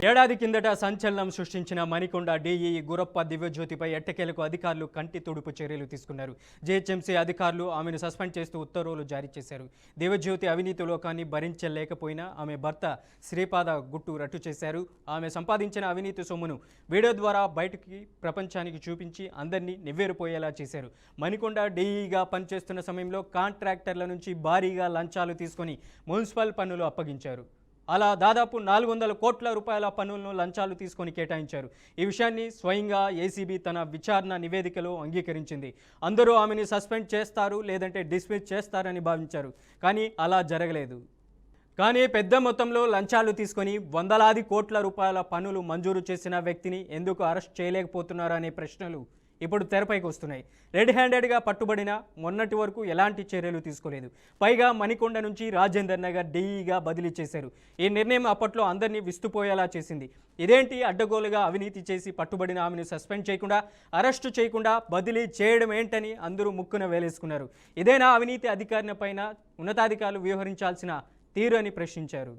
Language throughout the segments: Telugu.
ఏడాది కిందట సంచలనం సృష్టించిన మణికొండ డీఈ గురప్ప దివ్యజ్యోతిపై ఎట్టకేలకు అధికారులు కంటి తుడుపు చర్యలు తీసుకున్నారు. జీహెచ్ఎంసీ అధికారులు ఆమెను సస్పెండ్ చేస్తూ ఉత్తర్వులు జారీ చేశారు. దివ్యజ్యోతి అవినీతి లోకాన్ని భరించలేకపోయినా ఆమె భర్త శ్రీపాద గుట్టు రట్టు చేశారు. ఆమె సంపాదించిన అవినీతి సొమ్మును వీడియో ద్వారా బయటికి ప్రపంచానికి చూపించి అందరినీ నివ్వెరపోయేలా చేశారు. మణికొండ డీఈగా పనిచేస్తున్న సమయంలో కాంట్రాక్టర్ల నుంచి భారీగా లంచాలు తీసుకొని మున్సిపల్ పన్నులు అప్పగించారు. అలా దాదాపు 400 కోట్ల రూపాయల పన్నులను లంచాలు తీసుకొని కేటాయించారు. ఈ విషయాన్ని స్వయంగా ఏసీబీ తన విచారణ నివేదికలో అంగీకరించింది. అందరూ ఆమెను సస్పెండ్ చేస్తారు లేదంటే డిస్మిస్ చేస్తారని భావించారు. కానీ అలా జరగలేదు. కానీ పెద్ద మొత్తంలో లంచాలు తీసుకొని వందలాది కోట్ల రూపాయల పన్నులు మంజూరు చేసిన వ్యక్తిని ఎందుకు అరెస్ట్ చేయలేకపోతున్నారు అనే ప్రశ్నలు ఇప్పుడు తెరపైకి వస్తున్నాయి. రెడ్ హ్యాండెడ్గా పట్టుబడిన మొన్నటి వరకు ఎలాంటి చర్యలు తీసుకోలేదు. పైగా మణికొండ నుంచి రాజేందర్ నగర్ డీఈగా బదిలీ చేశారు. ఈ నిర్ణయం అప్పట్లో అందరినీ విస్తుపోయేలా చేసింది. ఇదేంటి అడ్డగోలుగా అవినీతి చేసి పట్టుబడిన ఆమెను సస్పెండ్ చేయకుండా, అరెస్టు చేయకుండా బదిలీ చేయడం ఏంటని అందరూ ముక్కున వేలేసుకున్నారు. ఇదేనా అవినీతి అధికారిని పైన ఉన్నతాధికారులు వ్యవహరించాల్సిన తీరు అని ప్రశ్నించారు.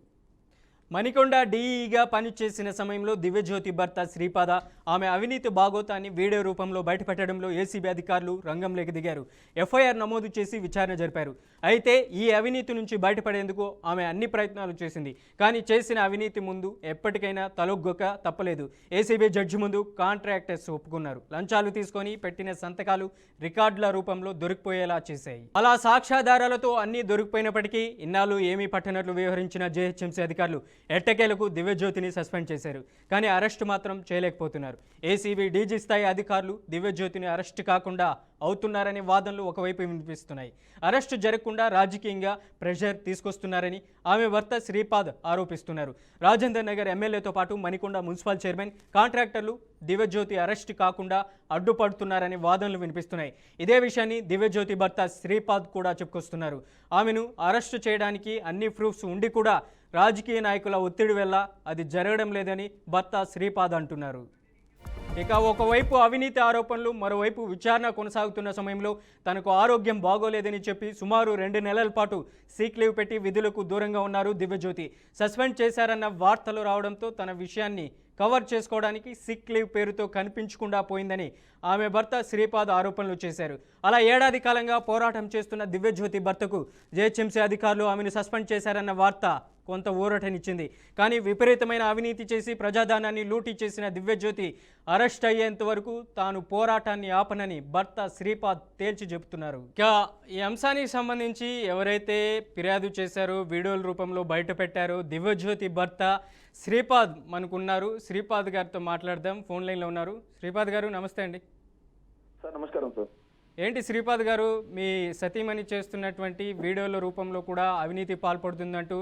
మణికొండ డీఈగా పనిచేసిన సమయంలో దివ్యజ్యోతి భర్త శ్రీపాద ఆమె అవినీతి బాగోతాన్ని వీడియో రూపంలో బయటపెట్టడంలో ఏసీబీ అధికారులు రంగంలోకి దిగారు. ఎఫ్ఐఆర్ నమోదు చేసి విచారణ జరిపారు. అయితే ఈ అవినీతి నుంచి బయటపడేందుకు ఆమె అన్ని ప్రయత్నాలు చేసింది. కానీ చేసిన అవినీతి ముందు ఎప్పటికైనా తలొగ్గక తప్పలేదు. ఏసీబీ జడ్జి ముందు కాంట్రాక్టర్స్ ఒప్పుకున్నారు. లంచాలు తీసుకొని పెట్టిన సంతకాలు రికార్డుల రూపంలో దొరికిపోయేలా చేశాయి. అలా సాక్ష్యాధారాలతో అన్నీ దొరికిపోయినప్పటికీ ఇన్నాళ్ళు ఏమీ పట్టనట్లు వ్యవహరించిన జీహెచ్ఎంసీ అధికారులు ఎట్టకేలకు దివ్యజ్యోతిని సస్పెండ్ చేశారు. కానీ అరెస్ట్ మాత్రం చేయలేకపోతున్నారు. ఏసీబీ డీజీ స్థాయి అధికారులు దివ్యజ్యోతిని అరెస్ట్ కాకుండా అవుతున్నారనే వాదనలు ఒకవైపు వినిపిస్తున్నాయి. అరెస్టు జరగకుండా రాజకీయంగా ప్రెషర్ తీసుకొస్తున్నారని ఆమె భర్త శ్రీపాద్ ఆరోపిస్తున్నారు. రాజేందర్ నగర్ ఎమ్మెల్యేతో పాటు మణికొండ మున్సిపల్ చైర్మన్, కాంట్రాక్టర్లు దివ్యజ్యోతి అరెస్ట్ కాకుండా అడ్డుపడుతున్నారనే వాదనలు వినిపిస్తున్నాయి. ఇదే విషయాన్ని దివ్యజ్యోతి భర్త శ్రీపాద్ కూడా చెప్పుకొస్తున్నారు. ఆమెను అరెస్టు చేయడానికి అన్ని ప్రూఫ్స్ ఉండి కూడా రాజకీయ నాయకుల ఒత్తిడి వల్ల అది జరగడం లేదని భర్త శ్రీపాద్ అంటున్నారు. ఇక ఒకవైపు అవినీతి ఆరోపణలు, మరోవైపు విచారణ కొనసాగుతున్న సమయంలో తనకు ఆరోగ్యం బాగోలేదని చెప్పి సుమారు 2 నెలల పాటు సీక్ లీవ్ పెట్టి విధులకు దూరంగా ఉన్నారు దివ్యజ్యోతి. సస్పెండ్ చేశారన్న వార్తలు రావడంతో తన విషయాన్ని కవర్ చేసుకోవడానికి సిక్ లీవ్ పేరుతో కనిపించకుండా పోయిందని ఆమె భర్త శ్రీపాద్ ఆరోపణలు చేశారు. అలా ఏడాది కాలంగా పోరాటం చేస్తున్న దివ్యజ్యోతి భర్తకు జీహెచ్ఎంసీ అధికారులు ఆమెను సస్పెండ్ చేశారన్న వార్త కొంత ఊరటనిచ్చింది. కానీ విపరీతమైన అవినీతి చేసి ప్రజాధనాన్ని లూటీ చేసిన దివ్యజ్యోతి అరెస్ట్ అయ్యేంత వరకు తాను పోరాటాన్ని ఆపనని భర్త శ్రీపాద్ తేల్చి చెబుతున్నారు. ఇక ఈ అంశానికి సంబంధించి ఎవరైతే ఫిర్యాదు చేశారో, వీడియోల రూపంలో బయట పెట్టారో దివ్యజ్యోతి భర్త శ్రీపాద్ మనకున్నారు. శ్రీపాద్ గారితో మాట్లాడదాం. ఫోన్ లైన్లో ఉన్నారు. శ్రీపాద్ గారు నమస్తే అండి. సార్ నమస్కారం సార్. ఏంటి శ్రీపాద్ గారు, మీ సతీమణి చేస్తున్నటువంటి వీడియోల రూపంలో కూడా అవినీతి పాల్పడుతుందంటూ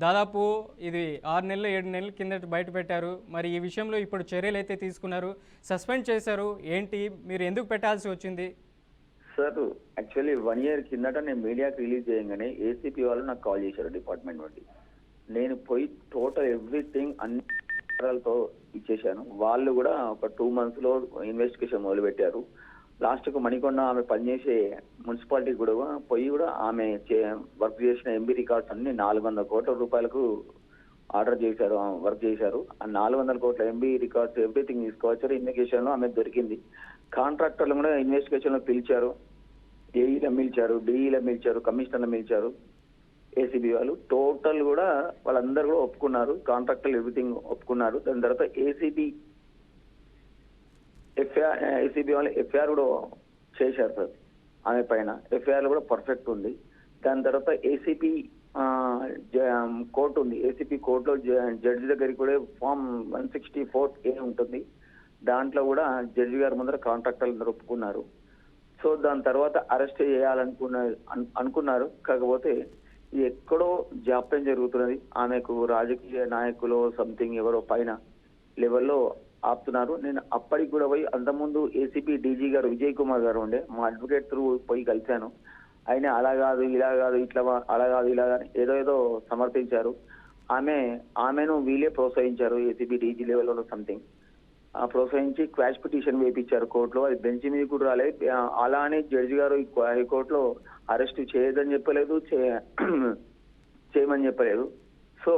దాదాపు ఇది 6 నెలలు 7 నెలల కిందట బయట పెట్టారు. మరి ఈ విషయంలో ఇప్పుడు చర్యలు అయితే తీసుకున్నారు, సస్పెండ్ చేశారు. ఏంటి, మీరు ఎందుకు పెట్టాల్సి వచ్చింది? సార్ యాక్చువల్లీ 1 ఇయర్ కిందట నేను మీడియాకి రిలీజ్ చేయగానే ఏసీపీ వాళ్ళు నాకు కాల్ చేశారు డిపార్ట్మెంట్ నుండి. నేను పోయి టోటల్ ఎవ్రీథింగ్ అన్ని వివరాలతో ఇచ్చేశాను. వాళ్ళు కూడా ఒక 2 monthsలో ఇన్వెస్టిగేషన్ మొదలుపెట్టారు. లాస్ట్కు మణికొండ ఆమె పనిచేసే మున్సిపాలిటీ కూడా పోయి కూడా ఆమె వర్క్ చేసిన ఎంబీ రికార్డ్స్ అన్ని 400 కోట్ల రూపాయలకు ఆర్డర్ చేశారు, వర్క్ చేశారు. ఆ 400 కోట్ల ఎంబీ రికార్డ్స్ ఎవ్రీథింగ్ తీసుకువచ్చారు. ఇన్వెస్టిగేషన్లో ఆమె దొరికింది. కాంట్రాక్టర్లు కూడా ఇన్వెస్టిగేషన్లో పిలిచారు. ఏఈలో పిలిచారు, డిఈలో పిలిచారు, కమిషనర్లు పిలిచారు. ఏసీబీ వాళ్ళు టోటల్ కూడా వాళ్ళందరూ కూడా ఒప్పుకున్నారు. కాంట్రాక్టర్లు ఎవ్రీథింగ్ ఒప్పుకున్నారు. దాని తర్వాత ఏసీబీ వాళ్ళు ఎఫ్ఐఆర్ కూడా చేశారు సార్ ఆమె పైన. ఎఫ్ఐఆర్ కూడా పర్ఫెక్ట్ ఉంది. దాని తర్వాత ఏసీపీ కోర్టు ఉంది. ఏసీపీ కోర్టులో జడ్జి దగ్గరికి కూడా ఫామ్ 164A ఉంటుంది. దాంట్లో కూడా జడ్జి గారి ముందర కాంట్రాక్టర్లు అందరూ ఒప్పుకున్నారు. సో దాని తర్వాత అరెస్ట్ అనుకున్నారు. కాకపోతే ఎక్కడో జాప్యం జరుగుతున్నది. ఆమెకు రాజకీయ నాయకులు సంథింగ్ ఎవరో పైన లెవెల్లో ఆపుతున్నారు. నేను అప్పటికి కూడా పోయి అంతకుముందు ఏసీపీ డీజీ గారు విజయ్ కుమార్ గారు ఉండే, మా అడ్వకేట్ త్రూ పోయి కలిశాను. ఆయన అలా కాదు ఇలా కాదు ఇట్లా అలా కాదు ఇలా ఏదో సమర్థించారు. ఆమెను వీళ్ళే ప్రోత్సహించారు. ఏసీబీ డీజీ లెవెల్లో సంథింగ్ ప్రోత్సహించి క్వాష్ పిటిషన్ వేయించారు కోర్టులో. అది బెంచ్ మీద కూడా రాలేదు. అలా అని జడ్జి గారు హైకోర్టులో అరెస్ట్ చేయదని చెప్పలేదు, చేయమని చెప్పలేదు. సో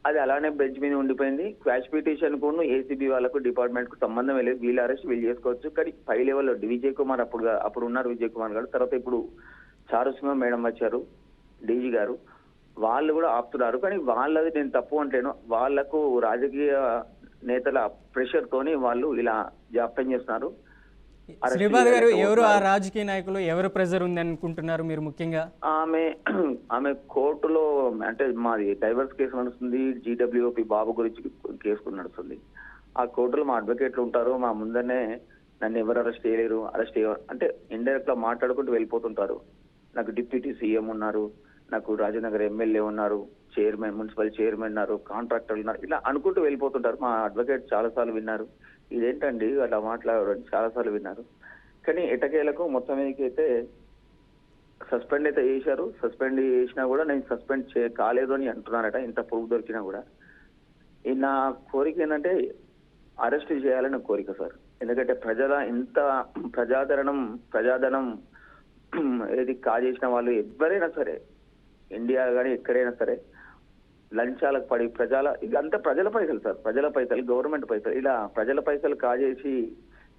అది అలానే బెంచ్ మీద ఉండిపోయింది. క్వాష్ పిటిషన్ కు ఏసీబీ వాళ్ళకు డిపార్ట్మెంట్ కు సంబంధం లేదు. వీళ్ళ అరెస్ట్ వీళ్ళు చేసుకోవచ్చు. కానీ పై లెవెల్లో విజయ్ కుమార్ అప్పుడు ఉన్నారు విజయ్ కుమార్ గారు. తర్వాత ఇప్పుడు చారుసింహ మేడం వచ్చారు డీజీ గారు. వాళ్ళు కూడా ఆపుతున్నారు. కానీ వాళ్ళది నేను తప్పు అంటేను, వాళ్లకు రాజకీయ నేతల ప్రెషర్ తోని వాళ్ళు ఇలా జాప్యం చేస్తున్నారు. శ్రీపాద్ గారు, ఎవరు ఆ రాజకీయ నాయకులు, ఎవరు ప్రెజర్ ఉంది అనుకుంటున్నారు మీరు ముఖ్యంగా? ఆమె కోర్టులో అంటే మాది డైవర్స్ కేసు నడుస్తుంది, జీడబ్ల్యూపీ బాబు గురించి కేసు నడుస్తుంది. ఆ కోర్టులో మా అడ్వకేట్లు ఉంటారు. మా ముందరనే నన్ను ఎవరు అరెస్ట్ చేయలేరు, అరెస్ట్ అంటే ఇండైరెక్ట్ గా మాట్లాడుకుంటూ వెళ్ళిపోతుంటారు. నాకు డిప్యూటీ సీఎం ఉన్నారు, నాకు రాజనగర్ ఎమ్మెల్యే ఉన్నారు, చైర్మన్ మున్సిపల్ చైర్మన్ ఉన్నారు, కాంట్రాక్టర్లు ఉన్నారు, ఇలా అనుకుంటూ వెళ్ళిపోతుంటారు. మా అడ్వకేట్ చాలా సార్లు విన్నారు, ఇదేంటండి అలా మాట్లాడడం, చాలా సార్లు విన్నారు. కానీ ఎటకేలకు మొత్తం అయితే సస్పెండ్ అయితే చేశారు. సస్పెండ్ చేసినా కూడా నేను సస్పెండ్ కాలేదు అని అంటున్నారట, ఇంత ప్రూఫ్ దొరికినా కూడా. నా కోరిక ఏంటంటే అరెస్ట్ చేయాలని కోరిక సార్. ఎందుకంటే ఇంత ప్రజాధనం ఏది కాజేసిన వాళ్ళు ఎవరైనా సరే, ఇండియా కానీ ఎక్కడైనా సరే, లంచాలకు పడి ఇదంతా ప్రజల పైసలు సార్, ప్రజల పైసలు, గవర్నమెంట్ పైసలు. ఇలా ప్రజల పైసలు కాజేసి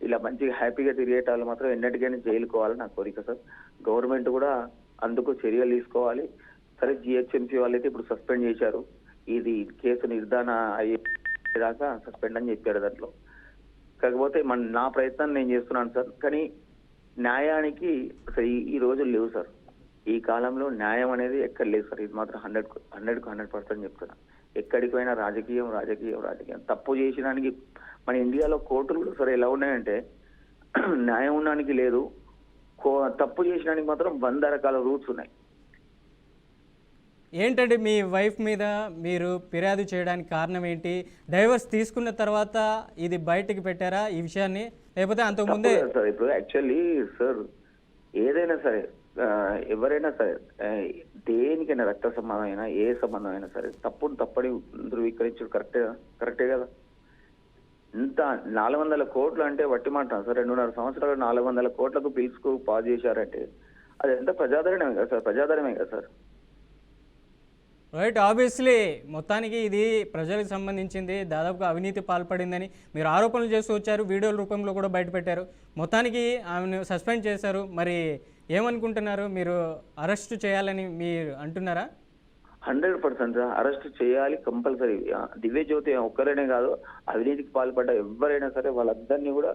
ఇలా మంచిగా హ్యాపీగా తిరిగేటాలు మాత్రం ఎన్నటికైనా జైలుకోవాలని నా కోరిక సార్. గవర్నమెంట్ కూడా అందుకు చర్యలు తీసుకోవాలి. సరే, జిహెచ్ఎంసీ వాళ్ళైతే ఇప్పుడు సస్పెండ్ చేశారు. ఇది కేసు నిర్ధారణ అయ్యేదాకా సస్పెండ్ అని చెప్పారు దాంట్లో. కాకపోతే నా ప్రయత్నం నేను చేస్తున్నాను సార్. కానీ న్యాయానికి అసలు ఈ రోజులు లేవు సార్. ఈ కాలంలో న్యాయం అనేది ఎక్కడ లేదు సార్. ఇది మాత్రం 100% చెప్తున్నా. ఎక్కడికి పోయినా రాజకీయం. తప్పు చేసినానికి మన ఇండియాలో కోర్టులు కూడా సరే ఎలా ఉన్నాయంటే న్యాయం ఉండడానికి లేదు, తప్పు చేసినానికి మాత్రం 100 రకాల రూట్స్ ఉన్నాయి. ఏంటంటే మీ వైఫ్ మీద మీరు ఫిర్యాదు చేయడానికి కారణం ఏంటి? డైవర్స్ తీసుకున్న తర్వాత ఇది బయటికి పెట్టారా ఈ విషయాన్ని, లేకపోతే అంతకుముందే? సార్ ఇప్పుడు యాక్చువల్లీ సార్ ఏదైనా సరే, ఎవరైనా సరే, దేనికైనా రక్త సంబంధం అయినా ఏ సంబంధం అయినా సరే తప్పని ధృవీకరించడం కరెక్టే కదా. ఇంత 400 కోట్లు అంటే వట్టి మాట సార్. 2.5 సంవత్సరాలు 400 కోట్లకు బిల్స్ కు పాస్ చేశారంటే అది ఎంత ప్రజాదరణమే కదా సార్. రైట్, ఆబ్వియస్లీ మొత్తానికి ఇది ప్రజలకు సంబంధించింది, దాదాపుగా అవినీతి పాల్పడిందని మీరు ఆరోపణలు చేస్తూ వచ్చారు, వీడియోల రూపంలో కూడా బయటపెట్టారు. మొత్తానికి ఆమెను సస్పెండ్ చేశారు. మరి ఏమనుకుంటున్నారు? మీరు అరెస్ట్ చేయాలని మీరు అంటున్నారా? 100% అరెస్ట్ చేయాలి కంపల్సరీ. దివ్యజ్యోతి ఒక్కరైనా కాదు, అవినీతికి పాల్పడ్డ ఎవరైనా సరే వాళ్ళందరినీ కూడా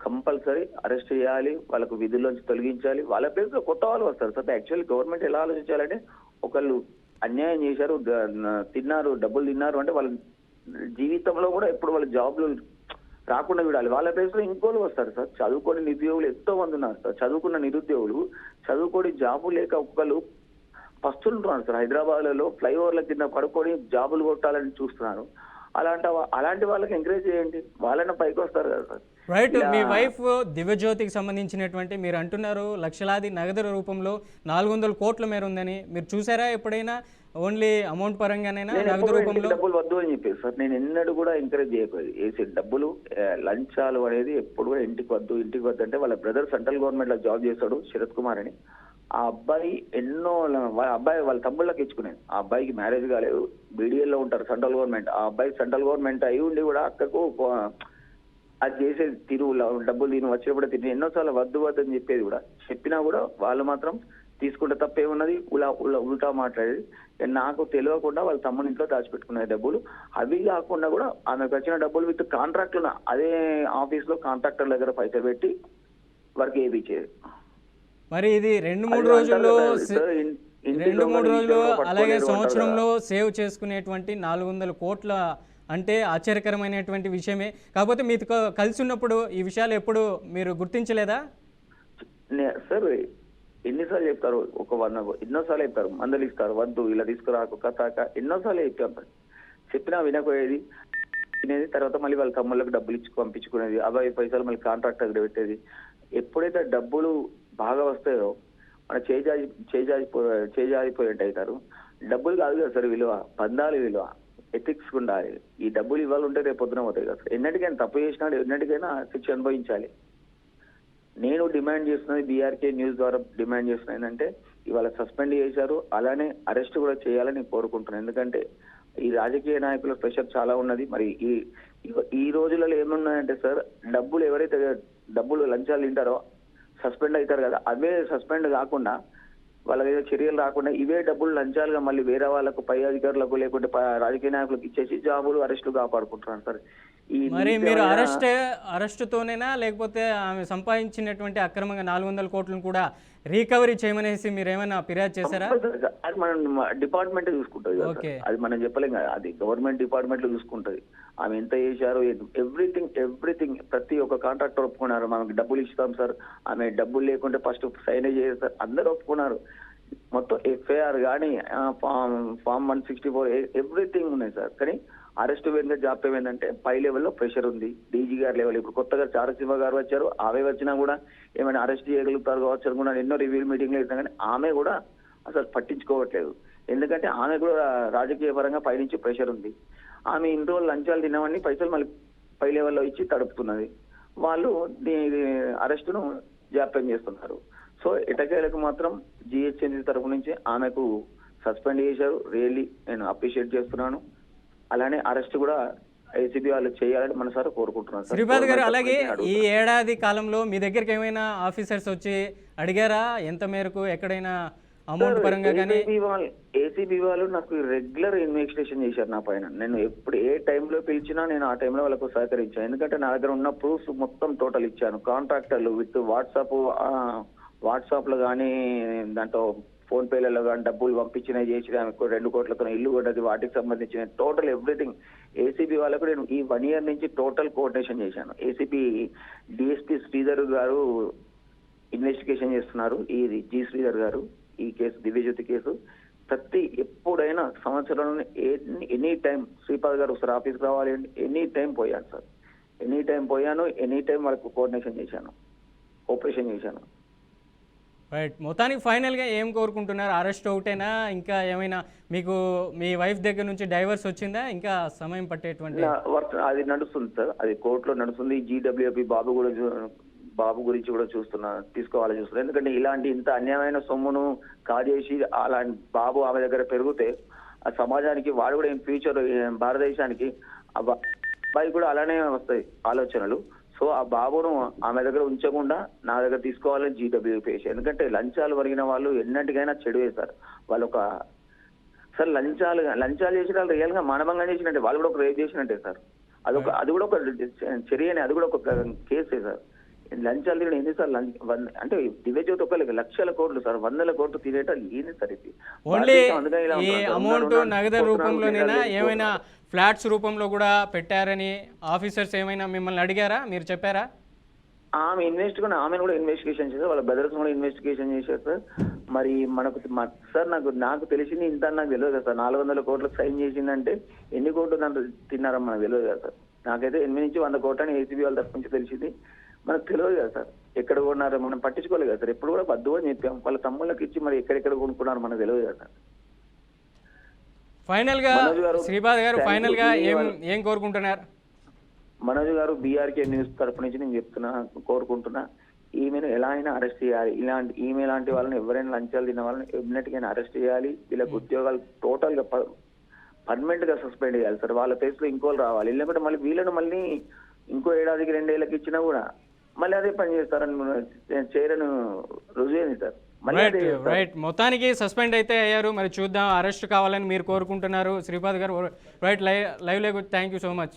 కంపల్సరీ అరెస్ట్ చేయాలి. వాళ్ళకు విధుల్లోంచి తొలగించాలి. వాళ్ళ ప్లేస్ లో కొత్త వాళ్ళు వస్తారు సార్. యాక్చువల్లీ గవర్నమెంట్ ఎలా ఆలోచించాలంటే, ఒకళ్ళు అన్యాయం చేశారు, డబ్బులు తిన్నారు అంటే వాళ్ళ జీవితంలో కూడా ఎప్పుడు వాళ్ళ జాబ్లు రాకుండా విడాలి. వాళ్ళ ప్లేస్ లో ఇంకోళ్ళు వస్తారు సార్. చదువుకోని నిరుద్యోగులు ఎంతో మంది ఉన్నారు సార్. చదువుకున్న నిరుద్యోగులు చదువుకోని జాబు లేక ఒక్కళ్ళు పస్తుంటున్నారు సార్. హైదరాబాద్లలో ఫ్లైఓవర్ల కింద పడుకొని జాబులు కొట్టాలని చూస్తున్నారు. అలాంటి వాళ్ళకి ఎంకరేజ్ చేయండి, వాళ్ళని పైకి వస్తారు కదా సార్. రైట్, మీ వైఫ్ దివ్యజ్యోతికి సంబంధించినటువంటి మీరు అంటున్నారు లక్షలాది నగదు రూపంలో 400 కోట్ల మేర ఉందని. మీరు చూసారా ఎప్పుడైనా? ఓన్లీ అమౌంట్ పరంగానైనా నగదు రూపంలో? డబ్బులు వద్దు అని చెప్పేసి సార్ నేను ఎన్నడూ కూడా ఎంకరేజ్ చేయకపోయేది. వేసే డబ్బులు లంచాలు అనేది ఎప్పుడు కూడా ఇంటికి వద్దు అంటే, వాళ్ళ బ్రదర్ సెంట్రల్ గవర్నమెంట్ లో జాబ్ చేస్తాడు, శరత్ కుమార్ అని. ఆ అబ్బాయి వాళ్ళ తమ్ముళ్ళకి ఇచ్చుకునేది. ఆ అబ్బాయికి మ్యారేజ్ కాలేదు, బీడీఎల్ లో ఉంటారు సెంట్రల్ గవర్నమెంట్. ఆ అబ్బాయి సెంట్రల్ గవర్నమెంట్ అయి ఉండి కూడా అక్కకు అది చేసేది, డబ్బులు వచ్చినప్పుడు తిని ఎన్నోసార్లు వద్దు అని చెప్పేది కూడా. చెప్పినా కూడా వాళ్ళు మాత్రం తీసుకుంటే తప్పేమున్నది, ఉల్టా మాట్లాడేది. నాకు తెలియకుండా వాళ్ళ తమ్ముని ఇంట్లో దాచిపెట్టుకునే డబ్బులు. అవి కాకుండా కూడా ఆమెకు వచ్చిన డబ్బులు విత్ కాంట్రాక్టులు అదే ఆఫీస్ లో కాంట్రాక్టర్ దగ్గర పైసలు పెట్టి వర్క్ వేయించేది. మరి ఇది 2-3 రోజుల్లో అలాగే సంవత్సరంలో సేవ్ చేసుకునేటువంటి 400 కోట్ల అంటే ఆశ్చర్యకరమైనటువంటి విషయమే. కాకపోతే మీతో కలిసి ఉన్నప్పుడు ఈ విషయాలు ఎప్పుడు మీరు గుర్తించలేదా? సార్ ఎన్నిసార్లు చెప్తారు, ఎన్నోసార్లు చెప్తారు, మందలు ఇస్తారు, వద్దు ఇలా తీసుకురాకు కథాక ఎన్నోసార్లు చెప్పారు. చెప్పినా వినకపోయేది, తినేది. తర్వాత మళ్ళీ వాళ్ళ తమ్ముళ్ళకి డబ్బులు ఇచ్చి పంపించుకునేది. 50 పైసలు మళ్ళీ కాంట్రాక్ట్ దగ్గర పెట్టేది. ఎప్పుడైతే డబ్బులు బాగా వస్తాయో మన చేజారిపోయేట్టు అవుతారు. డబ్బులు కాదు కదా సార్ విలువ, బంధాలు విలువ, ఎథిక్స్ ఉండాలి. ఈ డబ్బులు ఇవాళ ఉంటే రేపు పొద్దున పోతాయి కదా సార్. ఎన్నటికైనా తప్పు చేసినాడు ఎన్నటికైనా శిక్ష అనుభవించాలి. నేను డిమాండ్ చేస్తున్నది, బీఆర్కే న్యూస్ ద్వారా డిమాండ్ చేస్తున్నా ఏంటంటే, ఇవాళ సస్పెండ్ చేశారు, అలానే అరెస్ట్ కూడా చేయాలని కోరుకుంటున్నాను. ఎందుకంటే ఈ రాజకీయ నాయకుల ప్రెషర్ చాలా ఉన్నది. మరి ఈ రోజులలో ఏమున్నాయంటే సార్, డబ్బులు లంచాలు తింటారో సస్పెండ్ అవుతారు కదా, అవే సస్పెండ్ కాకుండా వాళ్ళ మీద చర్యలు రాకుండా ఇవే డబ్బులు లంచాలుగా మళ్ళీ వేరే వాళ్ళకు, పై అధికారులకు లేకుంటే రాజకీయ నాయకులకు ఇచ్చేసి జాబులు అరెస్టులు కాపాడుకుంటున్నారు సార్. మరి మీరు అరెస్టుతోనేనా, లేకపోతే ఆమె సంపాదించినటువంటి అక్రమంగా 400 కోట్లను కూడా రికవరీ చేయమనేసి మీరు ఏమైనా ఫిర్యాదు చేశారా? అది మనం డిపార్ట్మెంట్ చూసుకుంటది కదా ఓకే. సార్. అది మనం చెప్పలేం కదా, అది గవర్నమెంట్ డిపార్ట్మెంట్ లో చూసుకుంటది. ఆమె ఎంత చేశారో ఎవ్రీథింగ్ ప్రతి ఒక్క కాంట్రాక్టర్ ఒప్పుకున్నారు. మనకి డబ్బులు ఇస్తాం సార్, ఆమె డబ్బులు లేకుంటే ఫస్ట్ సైనేజ్ చేయాలి సార్, అందరూ ఒప్పుకున్నారు. మొత్తం ఎఫ్ఐఆర్ కానీ ఫామ్ 164 ఎవ్రీథింగ్ ఉన్నాయి సార్. కానీ అరెస్ట్ వెనుక జాప్యం ఏంటంటే పై లెవెల్లో ప్రెషర్ ఉంది, డీజీ గారి లెవెల్. ఇప్పుడు కొత్తగా చారసింహ గారు వచ్చారు, ఆమె వచ్చినా కూడా ఏమైనా అరెస్ట్ చేయగలుగుతారు కావచ్చు అనుకున్నా, ఎన్నో రివ్యూ మీటింగ్లు వేసినా కానీ ఆమె కూడా అసలు పట్టించుకోవట్లేదు. ఎందుకంటే ఆమె కూడా రాజకీయ పరంగా పైనుంచి ప్రెషర్ ఉంది. ఆమె ఇన్ని రోజులు లంచాలు తినవన్నీ పైసలు మళ్ళీ పై లెవెల్లో ఇచ్చి తడుపుతున్నది. వాళ్ళు అరెస్టును జాప్యం చేస్తున్నారు. సో ఎటకేలకు మాత్రం జిహెచ్ఎంసీ తరఫు నుంచి ఆమెకు సస్పెండ్ చేశారు. రియల్లీ నేను అప్రిషియేట్ చేస్తున్నాను. అలానే అరెస్ట్ కూడా ఏసీబీ వాళ్ళు చేయాలని మనసారా కోరుకుంటున్నాను. శ్రీపాద్ గారు, అలాగే ఈ ఏడాది కాలంలో మీ దగ్గరికి ఏమైనా ఆఫీసర్స్ వచ్చి అడిగారా? ఎంత మేరకు ఎక్కడైనా అమౌంట్ పరంగా కానీ? ఏసీబీ వాళ్ళు నాకు రెగ్యులర్ ఇన్వెస్టిగేషన్ చేశారు నా పైన. నేను ఎప్పుడు ఏ టైంలో పిలిచినా నేను ఆ టైంలో వాళ్ళకు సహకరించాను. ఎందుకంటే నా దగ్గర ఉన్న ప్రూఫ్స్ మొత్తం టోటల్ ఇచ్చాను. కాంట్రాక్టర్లు విత్ వాట్సాప్ లో కానీ, దాంట్లో ఫోన్ పేలలో కానీ డబ్బులు పంపించినవి చేసిన 2 కోట్లతో ఇల్లు కొట్టది, వాటికి సంబంధించిన టోటల్ ఎవ్రీథింగ్ ఏసీబీ వాళ్ళకు నేను ఈ 1 year నుంచి టోటల్ కోఆర్డినేషన్ చేశాను. ఏసీపీ డిఎస్పీ శ్రీధర్ గారు ఇన్వెస్టిగేషన్ చేస్తున్నారు. ఈ జి శ్రీధర్ గారు ఈ కేసు, దివ్యజ్యోతి కేసు ఎప్పుడైనా సంవత్సరంలో ఎనీ టైం శ్రీపాద్ గారు ఒకసారి ఆఫీస్కి రావాలి అంటే ఎనీ టైం పోయాను సార్. ఎనీ టైం వాళ్ళకు కోఆర్డినేషన్ చేశాను, కోఆపరేషన్ చేశాను. రైట్. మొత్తానికి ఫైనల్గా ఏం కోరుకుంటున్నారు? అరెస్ట్ ఒకటేనా, ఇంకా ఏమైనా మీకు మీ వైఫ్ దగ్గర నుంచి డైవర్స్ వచ్చిందా? ఇంకా సమయం పట్టేటువంటి అది నడుస్తుంది సార్, అది కోర్టులో నడుస్తుంది. జీడబ్ల్యూపీ బాబు గురించి కూడా తీసుకోవాలని చూస్తున్నారు. ఎందుకంటే ఇలాంటి ఇంత అన్యాయమైన సొమ్మును కాజేసి అలాంటి బాబు ఆమె దగ్గర పెరిగితే ఆ సమాజానికి, వాడు కూడా ఇన్ ఫ్యూచర్ భారతదేశానికి అబ్బాయి కూడా అలానే వస్తాయి ఆలోచనలు. సో ఆ బాబును ఆమె దగ్గర ఉంచకుండా నా దగ్గర తీసుకోవాలని జీడబ్ల్యూపీ వేసారు. ఎందుకంటే లంచాలు వరిగిన వాళ్ళు ఎన్నటికైనా చెడు వేశారు. వాళ్ళు సార్ లంచాలు చేసిన వాళ్ళు రియల్ గా మానభంగం చేసినట్టే, వాళ్ళు కూడా ఒక రేప్ చేసినట్టే సార్. అది కూడా ఒక చర్యనే, అది కూడా ఒక కేసే సార్. లంచాలు తినడం ఏంది సార్? అంటే దివ్యజ్యోతి ఒక లక్షల కోట్లు సార్, 100ల కోట్లు తినేటప్పుడు ఏంది సార్ ఇది? ఓన్లీ ఈ అమౌంట్ నగదు రూపంలోనేనా, ఏమైనా ఫ్లాట్స్ రూపంలో కూడా పెట్టారని ఆఫీసర్స్ ఏమైనా మిమ్మల్ని అడిగారా? మీరు చెప్పారా? ఆమెను కూడా ఇన్వెస్టిగేషన్ చేశారు, వాళ్ళ బ్రదర్స్ కూడా ఇన్వెస్టిగేషన్ చేశారు సార్. మరి సార్ నాకు తెలిసింది ఇంత నాకు తెలియదు కదా సార్. 400 కోట్లకు సైన్ చేసిందంటే ఎన్ని కోట్లు దాంట్లో తిన్నారని మనకు తెలియదు కదా సార్. నాకైతే 8 నుంచి 100 కోట్లు అని ఏసీబీ వాళ్ళ తరఫు నుంచి తెలిసింది. మనకు తెలియదు కదా సార్, ఎక్కడ కొన్నారో మనం పట్టించుకోలేదు కదా సార్. ఎప్పుడు కూడా వద్దు అని చెప్పాం. వాళ్ళ తమ్ముళ్ళకి ఇచ్చి మరి ఎక్కడెక్కడ కొనుక్కున్నారో మనకు తెలియదు కదా సార్. ఫైనల్ గా శ్రీపాద్ గారు, ఫైనల్ గా ఏం కోరుకుంటున్నారు? మనోజ్ గారు, బీఆర్కే న్యూస్ తరఫు నుంచి నేను కోరుకుంటున్నా, ఈమెను ఎలా అయినా అరెస్ట్ చేయాలి. ఈమె లాంటి వాళ్ళని, ఎవరైనా లంచాలు తిన్న వాళ్ళని ఎన్నటికైనా అరెస్ట్ చేయాలి. వీళ్ళకి ఉద్యోగాలు టోటల్ గా పర్మనెంట్ గా సస్పెండ్ చేయాలి సార్. వాళ్ళ ప్లేస్ లో ఇంకోళ్ళు రావాలి. లేకుంటే మళ్ళీ వీళ్ళను మళ్ళీ ఇంకో ఏడాదికి 2 ఏళ్ళకి ఇచ్చినా కూడా మళ్ళీ అదే పని చేస్తారని చేయరని రుజువైంది సార్. రైట్. మొత్తానికి సస్పెండ్ అయితే అయ్యారు. మరి చూద్దాం, అరెస్ట్ కావాలని మీరు కోరుకుంటున్నారు శ్రీపాద్ గారు. Right, live thank you so much.